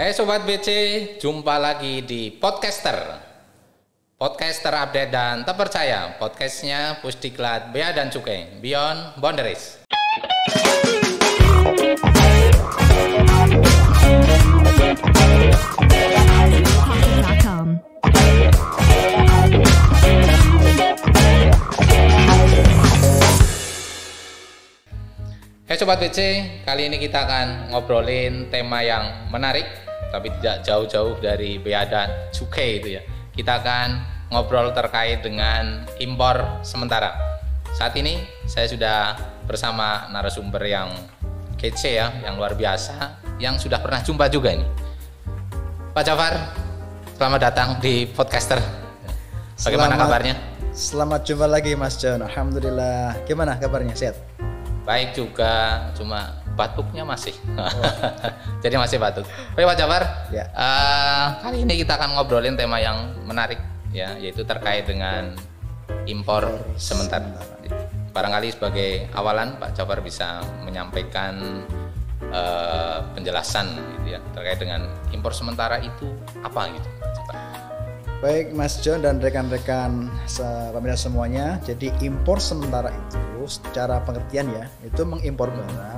Hai Sobat BC, jumpa lagi di Podcaster update dan terpercaya. Podcastnya Pusdiklat Bea dan Cukai, Beyond Boundaries. Hai Sobat BC, kali ini kita akan ngobrolin tema yang menarik, tapi tidak jauh-jauh dari Bea dan Cukai itu ya. Kita akan ngobrol terkait dengan impor sementara. Saat ini saya sudah bersama narasumber yang kece ya, yang luar biasa, yang sudah pernah jumpa juga ini. Pak Jafar, selamat datang di Podcaster. Bagaimana kabarnya? Selamat jumpa lagi Mas John. Alhamdulillah. Gimana kabarnya? Sehat? Baik juga, cuma batuknya masih. Jadi masih batuk. Oke Pak Jafar, ya. Kali ini kita akan ngobrolin tema yang menarik ya, yaitu terkait dengan impor sementara. Barangkali sebagai awalan Pak Jafar bisa menyampaikan penjelasan gitu ya, terkait dengan impor sementara itu apa gitu. Baik Mas John dan rekan-rekan pemirsa semuanya, jadi impor sementara itu secara pengertian ya, itu mengimpor barang,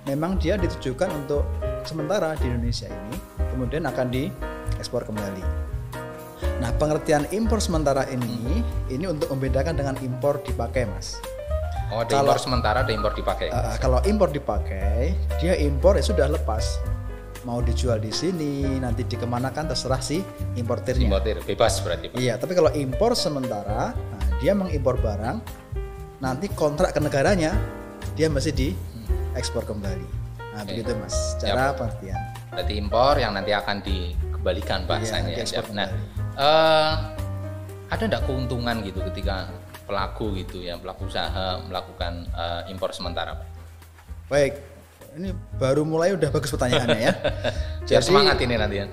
memang dia ditujukan untuk sementara di Indonesia ini, kemudian akan diekspor kembali. Nah pengertian impor sementara ini untuk membedakan dengan impor dipakai Mas. Oh ada impor sementara, ada impor dipakai. Kalau impor dipakai, dia impor ya sudah lepas. Mau dijual di sini, nanti dikemanakan terserah si importirnya. Importir bebas berarti Pak. Iya, tapi kalau impor sementara, dia mengimpor barang, nanti kontrak ke negaranya, dia masih diekspor kembali. Nah, begitu Mas, cara pengertian. Berarti impor yang nanti akan dikembalikan bahasanya. Ya, nah, ada enggak keuntungan gitu ketika pelaku usaha melakukan impor sementara Pak? Baik. Ini baru mulai udah bagus pertanyaannya ya. Jadi semangat ini nanti ya.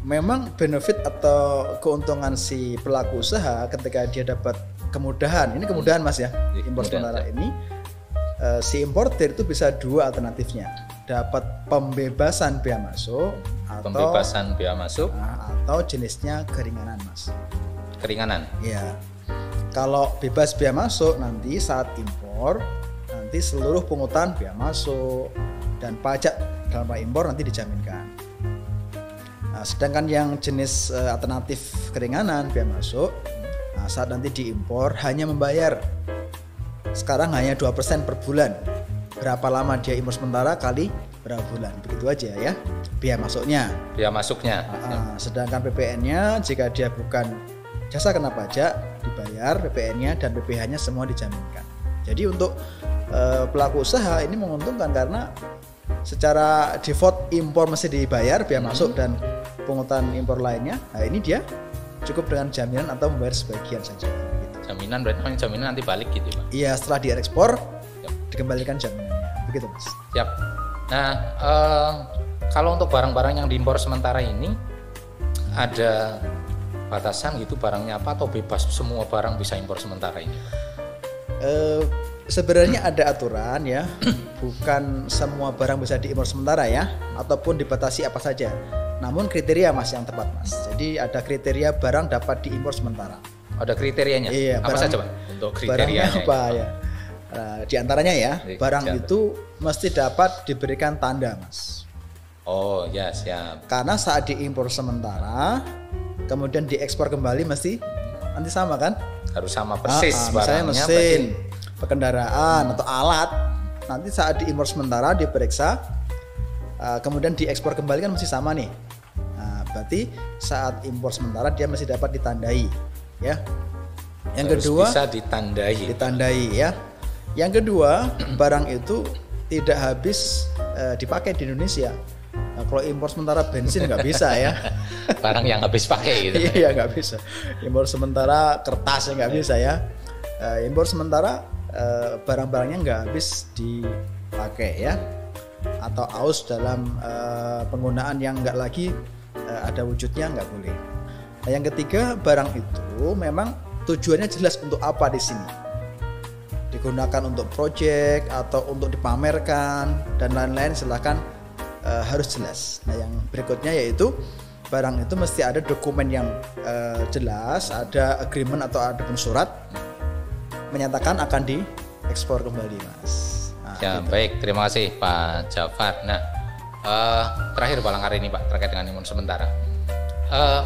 Memang benefit atau keuntungan si pelaku usaha ketika dia dapat kemudahan. Ini kemudahan Mas ya. Impor sementara ini si importer itu bisa dua alternatifnya. Dapat pembebasan bea masuk atau jenisnya keringanan Mas. Keringanan. Iya. Kalau bebas bea masuk nanti saat impor nanti seluruh pungutan bea masuk dan pajak dalam impor nanti dijaminkan. Nah, sedangkan yang jenis alternatif keringanan bea masuk, saat nanti diimpor hanya membayar sekarang hanya 2% per bulan. Berapa lama dia impor sementara kali berapa bulan, begitu aja ya bea masuknya. Bea masuknya. Sedangkan PPN-nya jika dia bukan jasa kena pajak dibayar PPN-nya dan PPh-nya semua dijaminkan. Jadi untuk pelaku usaha ini menguntungkan karena secara default impor mesti dibayar bea masuk dan pungutan impor lainnya. Nah ini dia cukup dengan jaminan atau membayar sebagian saja. Gitu. Jaminan berarti jaminan nanti balik gitu Pak? Iya setelah diekspor dikembalikan jaminannya. Begitu Mas. Siap. Nah kalau untuk barang-barang yang diimpor sementara ini ada batasan gitu barangnya apa atau bebas semua barang bisa impor sementara ini? Sebenarnya ada aturan ya, bukan semua barang bisa diimpor sementara ya, ataupun dibatasi apa saja. Namun kriteria Mas yang tepat Mas. Jadi ada kriteria barang dapat diimpor sementara. Ada kriterianya? Iya. Apa saja Pak untuk kriterianya? Apa ya? Di antaranya ya, barang itu mesti dapat diberikan tanda Mas. Oh ya siap. Karena saat diimpor sementara, kemudian diekspor kembali mesti nanti sama kan? Harus sama persis barangnya. Misalnya mesin, kendaraan atau alat, nanti saat diimpor sementara diperiksa, kemudian diekspor kembali kan masih sama nih. Nah, berarti saat impor sementara dia masih dapat ditandai, ya. Yang kedua bisa ditandai ya. Yang kedua barang itu tidak habis dipakai di Indonesia. Nah, kalau impor sementara bensin nggak bisa ya. Barang yang habis pakai gitu. Iya nggak bisa. Impor sementara kertasnya nggak bisa ya. Impor sementara barang-barangnya nggak habis dipakai ya, atau aus dalam penggunaan yang nggak lagi ada wujudnya nggak boleh. Nah, yang ketiga barang itu memang tujuannya jelas untuk apa di sini. Digunakan untuk proyek atau untuk dipamerkan dan lain-lain, silahkan harus jelas. Nah, yang berikutnya yaitu barang itu mesti ada dokumen yang jelas, ada agreement atau ada surat menyatakan akan diekspor kembali, Mas. Nah, ya gitu. Baik, terima kasih Pak Jafar. Nah, terakhir barangkali ini Pak terkait dengan impor sementara.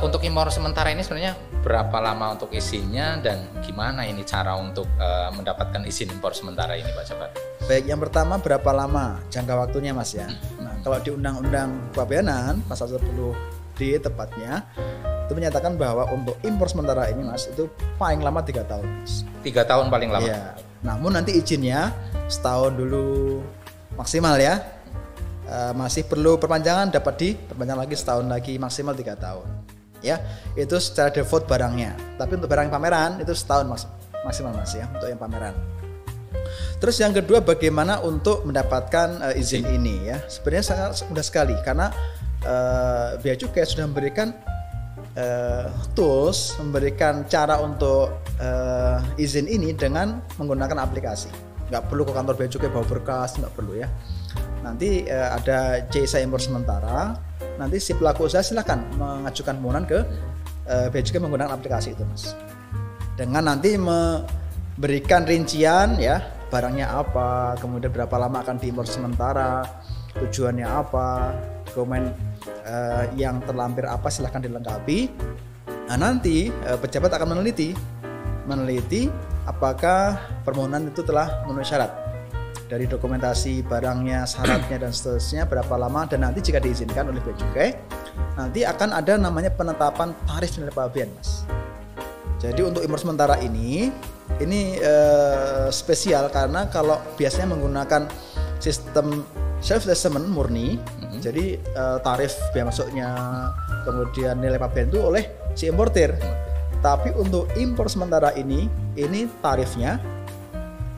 Untuk impor sementara ini sebenarnya berapa lama untuk izinnya dan gimana ini cara untuk mendapatkan izin impor sementara ini Pak Jafar? Baik, yang pertama berapa lama jangka waktunya, Mas ya. Nah, kalau di Undang-Undang Kepabeanan pasal 10D tepatnya itu menyatakan bahwa untuk impor sementara ini, Mas, itu paling lama 3 tahun. 3 tahun paling lama. Iya. Namun nanti izinnya setahun dulu maksimal ya. Masih perlu perpanjangan, dapat diperpanjang lagi setahun lagi, maksimal 3 tahun. Ya, itu secara default barangnya. Tapi untuk barang pameran itu setahun maksimal, Mas ya, untuk yang pameran. Terus yang kedua, bagaimana untuk mendapatkan izin ini ya? Sebenarnya sangat mudah sekali karena Bea Cukai sudah memberikan tools, memberikan cara untuk izin ini dengan menggunakan aplikasi. Nggak perlu ke kantor Bea Cukai bawa berkas, nggak perlu ya. Nanti ada JSA impor sementara. Nanti si pelaku usaha silakan mengajukan permohonan ke Bea Cukai menggunakan aplikasi itu, Mas. Dengan nanti memberikan rincian ya, barangnya apa, kemudian berapa lama akan diimpor sementara, tujuannya apa, dokumen yang terlampir apa, silahkan dilengkapi. Nah, nanti pejabat akan meneliti apakah permohonan itu telah memenuhi syarat dari dokumentasi barangnya, syaratnya dan seterusnya, berapa lama, dan nanti jika diizinkan oleh Bea Cukai, nanti akan ada namanya penetapan tarif nilai pabean, Mas. Jadi untuk impor sementara ini spesial karena kalau biasanya menggunakan sistem self assessment murni, jadi tarif bea masuknya kemudian nilai pabean itu oleh si importir. Tapi untuk impor sementara ini tarifnya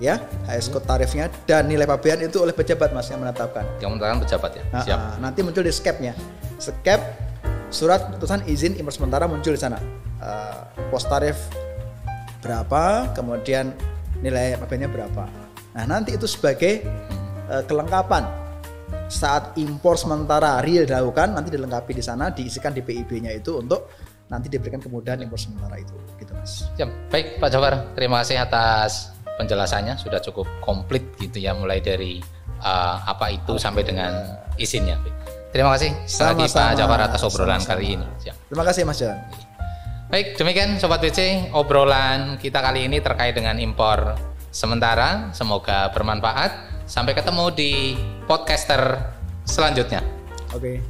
ya, HS code tarifnya dan nilai pabean itu oleh pejabat, Mas, yang menetapkan. Yang menetapkan pejabat ya. Siap. Nanti muncul di skepnya. Skep surat keputusan izin impor sementara muncul di sana. Pos tarif berapa, kemudian nilai pabeannya berapa. Nah, nanti itu sebagai kelengkapan saat impor sementara real dilakukan, nanti dilengkapi di sana, diisikan di PIB-nya itu untuk nanti diberikan kemudahan impor sementara itu, gitu, Mas. Ya, baik Pak Jafar, terima kasih atas penjelasannya, sudah cukup komplit gitu ya, mulai dari apa itu sampai dengan izinnya. Terima kasih sekali lagi Pak Jafar atas obrolan kali ini. Siap. Terima kasih, Mas Jan. Baik, demikian Sobat BC, obrolan kita kali ini terkait dengan impor sementara. Semoga bermanfaat. Sampai ketemu di podcaster selanjutnya. Oke.